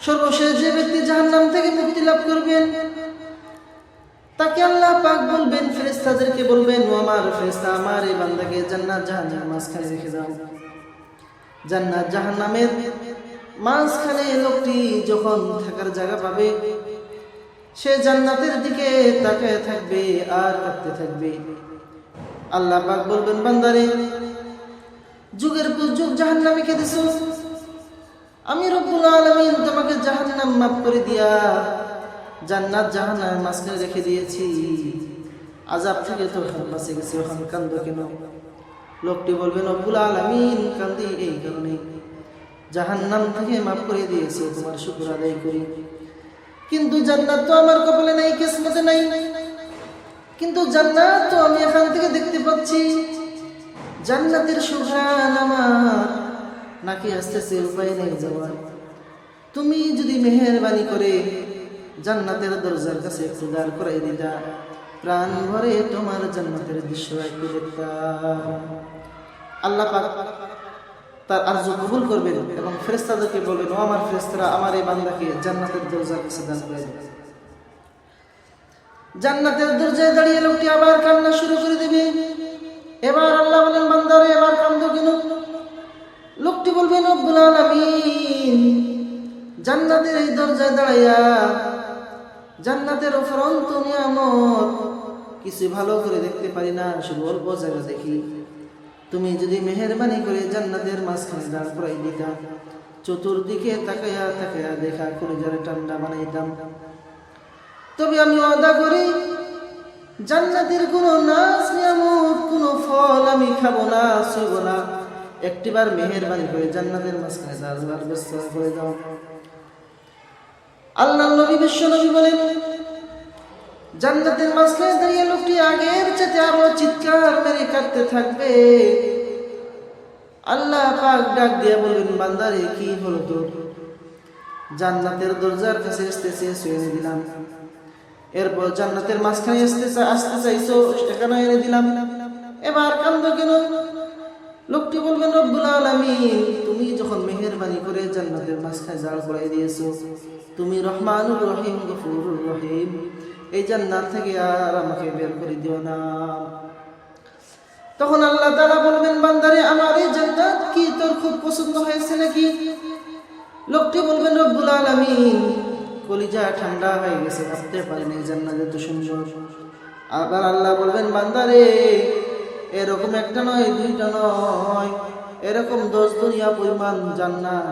সর্বশেষ যে ব্যক্তি জাহান্নাম থেকে মুক্তি লাভ করবেন তাকে আল্লাহ পাক বলবেন, ফেরেশতাদেরকে বলবেন, ও আমার ফেরেশতা, আমার এই বান্দাকে জান্নাত জাহান্নামের মাঝখানে রেখে দাও। জান্নাত জাহান্নামের মাঝখানে লোকটি যখন থাকার জায়গা পাবে, সে জান্নাতের দিকে তাকায় থাকবে আর কাঁদতে থাকবে। আল্লাহ পাক বলবেন, বান্দারে, যুগের পর যুগ জাহান্নামে কেঁদেছো, আমি রব্বুল আলামিন তোমাকে জাহান্নাম মাফ করে দিয়া জান্নাত জাহান্নামের মাঝখানে রেখে দিয়েছি, আযাব থেকে তো এখন বাঁচে গেছি, এখন কান্দো কেন? লোকটি বলবেন, রব্বুল আলামিন, কান্দি এই কারণে, জাহান্নাম থেকে মাফ করে দিয়েছো, তোমার শুকর আদায় করি। কিন্তু জান্নাত তো আমার কপালে নাই, কিসমতে নাই। কিন্তু জান্নাত তো আমি এখান থেকে দেখতে পাচ্ছি, জান্নাতের সুঘ্রাণ আমার নাকি আসতেছে, উপায় নেই যাওয়ার। তুমি যদি মেহেরবানি করে জান্নাতের দরজার কাছে একটু দাঁড় করাই দিতা, প্রাণ ভরে তোমার জান্নাতের দৃশ্য একটু দেখতাম। আল্লাহ পাক তার আরজু কবুল করবেন এবং ফেরেশতাদেরকে বলবেন, ও আমার ফেরেশতারা, আমার এই বান্দাকে জান্নাতের দরজার কাছে দাঁড় করাই দিন। জান্নাতের দরজায় দাঁড়িয়ে লোকটি আবার কান্না শুরু করে দেবে। এবার আল্লাহ বলেন, বান্দারে, এবার কান্দো কেন? লোকটি বলবেন, রব্বুল আলামিন, জান্নাতের এই দরজায় দাঁড়াইয়া জান্নাতের অফুরন্ত নিয়ামত কিছু ভালো করে দেখতে পারি না, শুধু অল্প জায়গা দেখি। তুমি যদি মেহেরবানি করে জান্নাতের মাঝখানে দাঁড় করাই দিতা, চতুর্দিকে তাকাইয়া তাকাইয়া দেখা করে যারা ঠান্ডা বানাইতাম, তবে আমি ওয়াদা করি জান্নাতের কোনো নাজ নিয়ামত, কোনো ফল আমি খাবো না, ছুঁবো না। একটিবার মেহেরবানি করে জান্নাতের মাঝখানে দাঁড়াবার ব্যবস্থা করে দাও। আল্লাহর নবী বিশ্ব নবী বলেন, জান্নাতের মাঝখানে দাঁড়িয়ে লোকটি আগের চেয়ে আরো চিৎকার মেরে কাঁদতে থাকবে। আল্লাহ পাক ডাক দিয়ে বলবেন, বান্দারে, কি হলো তোর? জান্নাতের দরজার কাছে আসতেছে, শুয়ে দিলাম। এরপর জান্নাতের মাঝখানে আসতে চাইছো, এখানে এনে দিলাম, এবার কান্দো কেন? লোকটি বলবেন, রব্বুল আলামিন, তুমি যখন মেহেরবানি করে জান্নাতের মাঝখানে দাঁড় করাই দিয়েছো, তুমি রহমানুর রহিম, গফুরুর রহিম, এই জান্নাত থেকে আর আমাকে বের করে দিও না। তখন আল্লাহ তাআলা বলবেন, বান্দারে, আমার এই জান্নাত কি তোর খুব পছন্দ হয়েছে নাকি? লোকটি বলবেন, রব্বুল আলামিন, কলিজা ঠান্ডা হয়ে গেছে, ভাবতে পারিনি জান্নাত এত সুন্দর। আবার আল্লাহ বলবেন, বান্দারে, এরকম একটা নয়, দুইটা নয়, এরকম 10 দুনিয়া পরিমাণ জান্নাত